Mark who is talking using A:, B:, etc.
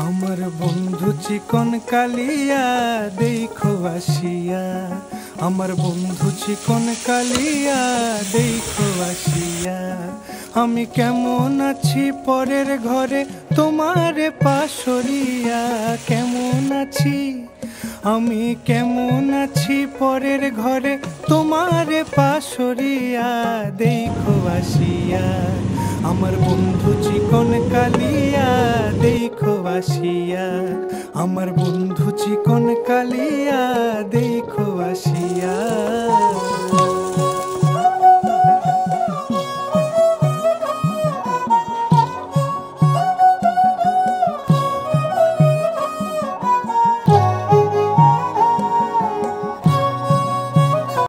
A: আমার বন্ধু চিকন কালিয়া দেখো আসিয়া, আমার বন্ধু চিকন কালিয়া দেখো আসিয়া। আমি কেমন আছি পরের ঘরে তোমারে পাশরিয়া, কেমন আছি আমি কেমন আছি পরের ঘরে তোমারে পাশরিয়া দেখো আসিয়া। আমার বন্ধু চিকন কালিয়া দেখো আসিয়া, আমার বন্ধু চিকন কালিয়া দেখো আসিয়া।